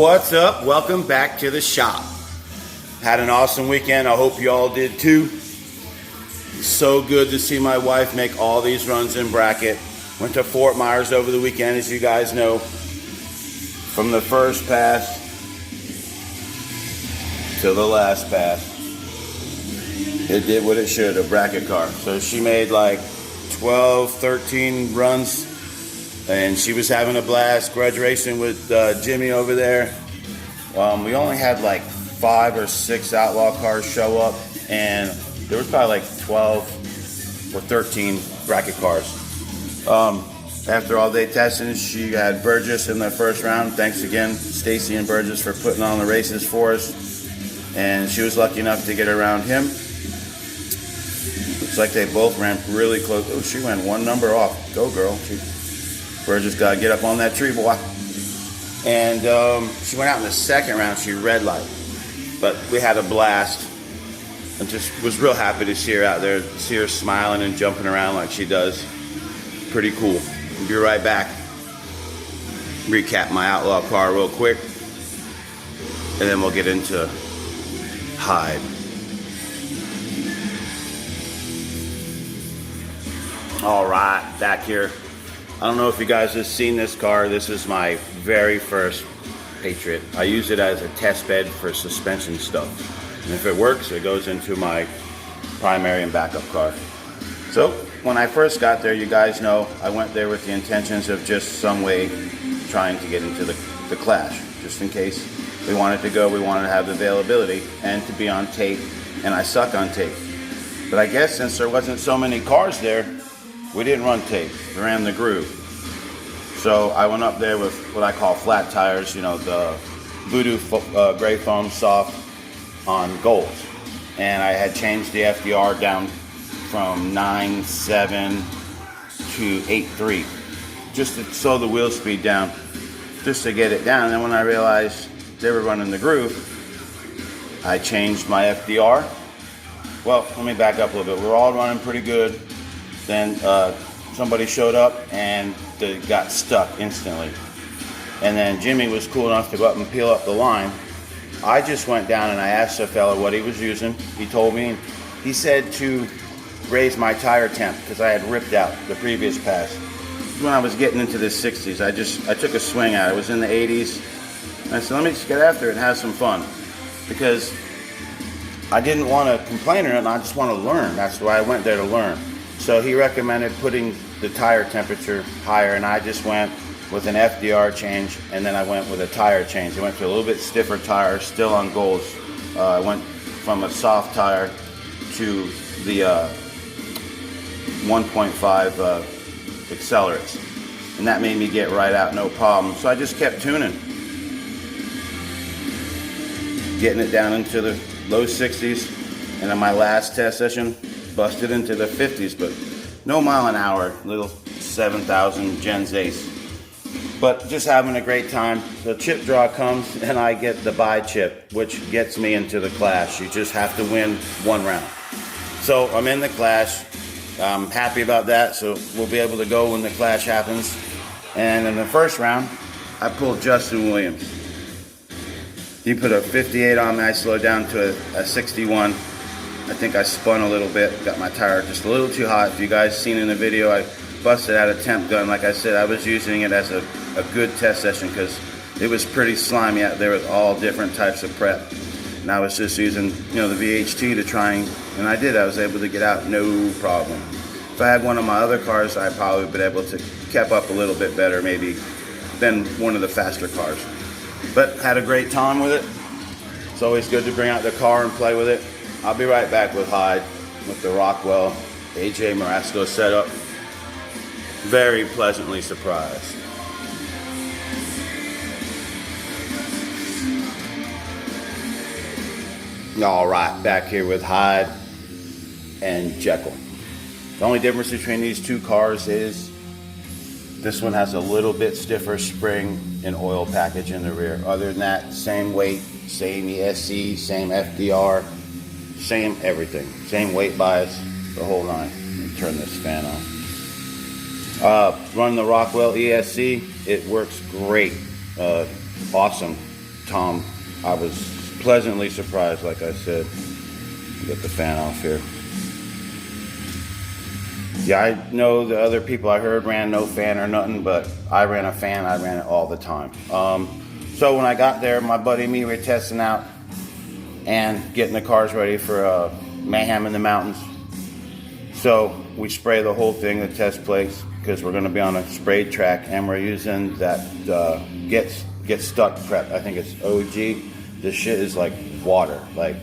What's up? Welcome back to the shop. Had an awesome weekend. I hope you all did too. So good to see my wife make all these runs in bracket. Went to Fort Myers over the weekend, as you guys know. From the first pass to the last pass, it did what it should, a bracket car. So she made like 12, 13 runs, and she was having a blast. Grudge racing with Jimmy over there. We only had like 5 or 6 outlaw cars show up, and there was probably like 12 or 13 bracket cars. After all day testing, she had Burgess in the first round. Thanks again, Stacy and Burgess, for putting on the races for us. And she was lucky enough to get around him. Looks like they both ran really close. Oh, she went one number off. Go, girl. Burgess got to get up on that tree, boy. And she went out in the second round. She red light. But we had a blast. I just was real happy to see her out there, see her smiling and jumping around like she does. Pretty cool. We'll be right back. Recap my outlaw car real quick, and then we'll get into Hyde. All right, back here. I don't know if you guys have seen this car. This is my very first Patriot. I use it as a test bed for suspension stuff. And if it works, it goes into my primary and backup car. So when I first got there, you guys know, I went there with the intentions of just some way trying to get into the Clash, just in case we wanted to go, we wanted to have availability and to be on tape, and I suck on tape. But I guess since there wasn't so many cars there, we didn't run tape, we ran the groove. So I went up there with what I call flat tires, you know, the Voodoo gray foam soft on golds. And I had changed the FDR down from 9.7 to 8.3, just to slow the wheel speed down, just to get it down. And then when I realized they were running the groove, I changed my FDR. Well, let me back up a little bit. We were all running pretty good. Then somebody showed up and they got stuck instantly. And then Jimmy was cool enough to go up and peel up the line. I just went down and I asked the fella what he was using. He told me, he said to raise my tire temp because I had ripped out the previous pass. When I was getting into the 60s, I took a swing at it. It was in the 80s. And I said, let me just get after it and have some fun, because I didn't want to complain or nothing. I just want to learn. That's why I went there to learn. So he recommended putting the tire temperature higher, and I just went with an FDR change, and then I went with a tire change. I went to a little bit stiffer tire, still on golds. I went from a soft tire to the 1.5 accelerates, and that made me get right out no problem. So I just kept tuning, getting it down into the low 60s, and in my last test session busted into the 50s, but no mile an hour, little 7,000 Gens Ace. But just having a great time. The chip draw comes and I get the bye chip, which gets me into the Clash. You just have to win one round. So I'm in the Clash. I'm happy about that, so we'll be able to go when the Clash happens. And in the first round, I pulled Justin Williams. He put a 58 on me. I slowed down to a 61. I think I spun a little bit, got my tire just a little too hot. If you guys seen in the video, I busted out a temp gun. Like I said, I was using it as a good test session because it was pretty slimy out there with all different types of prep. And I was just using, you know, the VHT to try and I did. I was able to get out no problem. If I had one of my other cars, I probably would have been able to keep up a little bit better, maybe, than one of the faster cars. But had a great time with it. It's always good to bring out the car and play with it. I'll be right back with Hyde, with the Rockwell AJ Marasco setup. Very pleasantly surprised. All right, back here with Hyde and Jekyll. The only difference between these two cars is this one has a little bit stiffer spring and oil package in the rear. Other than that, same weight, same ESC, same FDR, same everything. Same weight bias, the whole nine. Let me turn this fan on. Run the Rockwell ESC. It works great. Awesome. Tom, I was pleasantly surprised, like I said. Get the fan off here. Yeah, I know the other people I heard ran no fan or nothing, but I ran a fan. I ran it all the time. So when I got there, my buddy and me were testing out and getting the cars ready for Mayhem in the Mountains. So we spray the whole thing, the test plates, because we're going to be on a sprayed track, and we're using that get stuck prep. I think it's OG. This shit is like water. Like,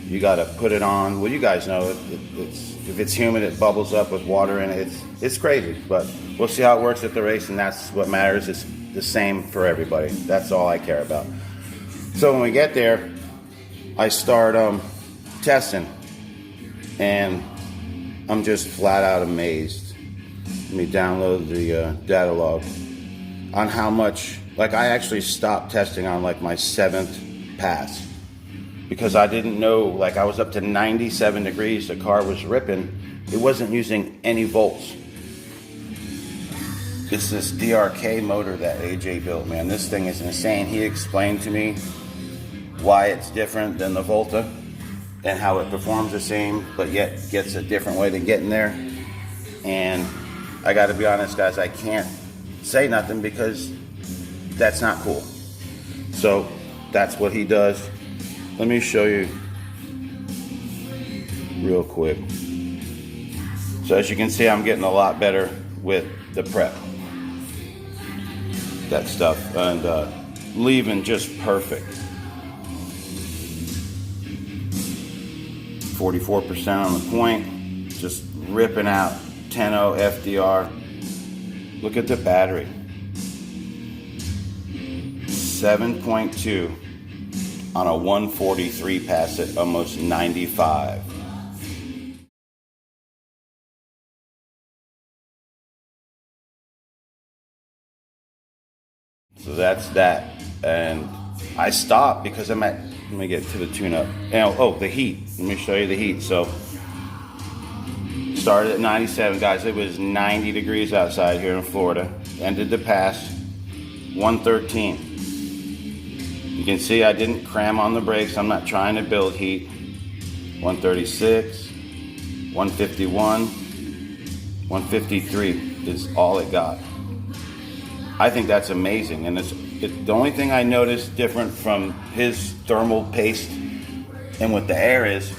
you got to put it on. Well, you guys know if it's humid, it bubbles up with water in it. It's crazy, but we'll see how it works at the race, and that's what matters. It's the same for everybody. That's all I care about. So when we get there, I start testing, and I'm just flat out amazed. Let me download the data log on how much. Like, I actually stopped testing on like my 7th pass because I didn't know. Like, I was up to 97 degrees. The car was ripping. It wasn't using any volts. It's this DRK motor that AJ built, man. This thing is insane. He explained to me why it's different than the Volta and how it performs the same, but yet gets a different way to getting there. And I got to be honest, guys, I can't say nothing because that's not cool. So that's what he does. Let me show you real quick. So as you can see, I'm getting a lot better with the prep. That stuff, and leaving just perfect. 44% on the point, just ripping out 10.0 FDR. Look at the battery. 7.2 on a 143 pass at almost 95. So that's that. And I stopped because I'm at, let me get to the tune-up. Oh, the heat. Let me show you the heat. So, started at 97, guys. It was 90 degrees outside here in Florida. Ended the pass, 113. You can see I didn't cram on the brakes. I'm not trying to build heat. 136, 151, 153 is all it got. I think that's amazing, and the only thing I noticed different from his thermal paste and with the air is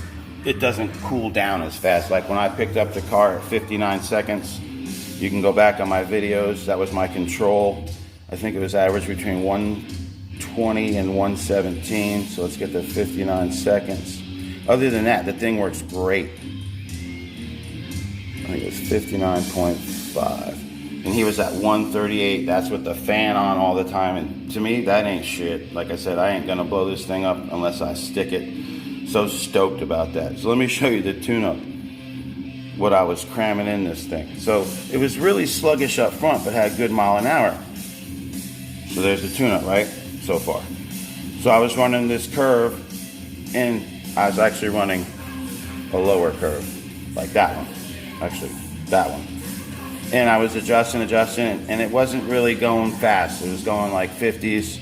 it doesn't cool down as fast. Like when I picked up the car at 59 seconds, you can go back on my videos, that was my control. I think it was average between 120 and 117, so let's get to 59 seconds. Other than that, the thing works great. I think it was 59.5. And he was at 138. That's with the fan on all the time. And to me, that ain't shit. Like I said, I ain't gonna blow this thing up unless I stick it. So stoked about that. So let me show you the tune-up, what I was cramming in this thing. So it was really sluggish up front, but had good mile an hour. So there's the tune-up, right? So far. So I was running this curve, and I was actually running a lower curve, like that one. Actually, that one. And I was adjusting, and it wasn't really going fast. It was going like 50s,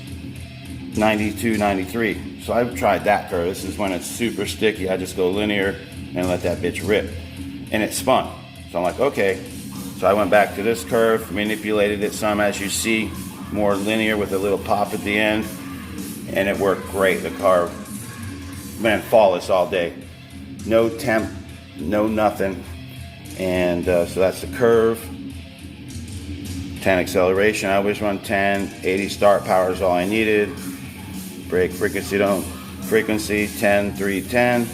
92, 93. So I tried that curve. This is when it's super sticky. I just go linear and let that bitch rip. And it spun. So I'm like, okay. So I went back to this curve, manipulated it some, as you see, more linear with a little pop at the end. And it worked great. The car, man, flawless all day. No temp, no nothing. And so that's the curve. 10 acceleration, I always run 10. 80 start power is all I needed. Brake frequency, 10, 3, 10.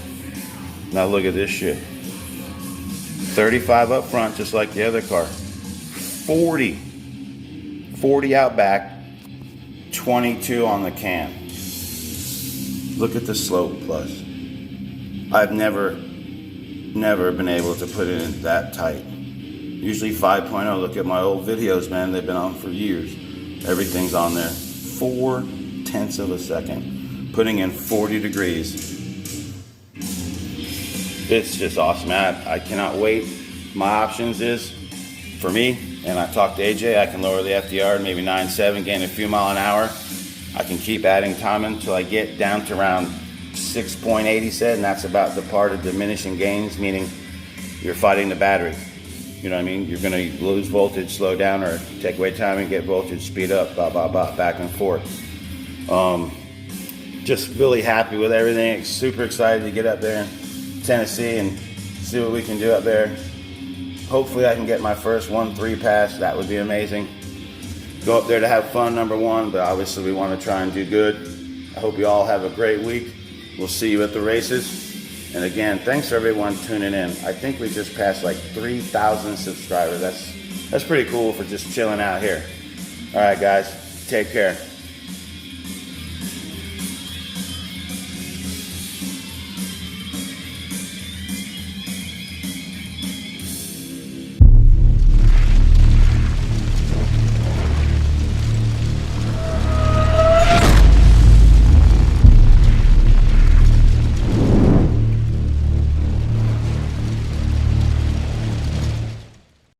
Now look at this shit. 35 up front, just like the other car. 40 out back, 22 on the can. Look at the slope plus. I've never been able to put it in that tight. Usually 5.0. Look at my old videos, man. They've been on for years. Everything's on there. 0.4 of a second. Putting in 40 degrees. It's just awesome, man. I cannot wait. My options is, for me, and I talked to AJ, I can lower the FDR to maybe 9.7, gain a few mile an hour. I can keep adding time until I get down to around 6.8, he said, and that's about the part of diminishing gains, meaning you're fighting the battery. You know what I mean? You're going to lose voltage, slow down, or take away time and get voltage, speed up, blah, blah, blah, back and forth. Just really happy with everything. Super excited to get up there in Tennessee and see what we can do up there. Hopefully I can get my first 1-3 pass. That would be amazing. Go up there to have fun, number one, but obviously we want to try and do good. I hope you all have a great week. We'll see you at the races. And again, thanks for everyone tuning in. I think we just passed like 3,000 subscribers. That's pretty cool for just chilling out here. All right, guys, take care.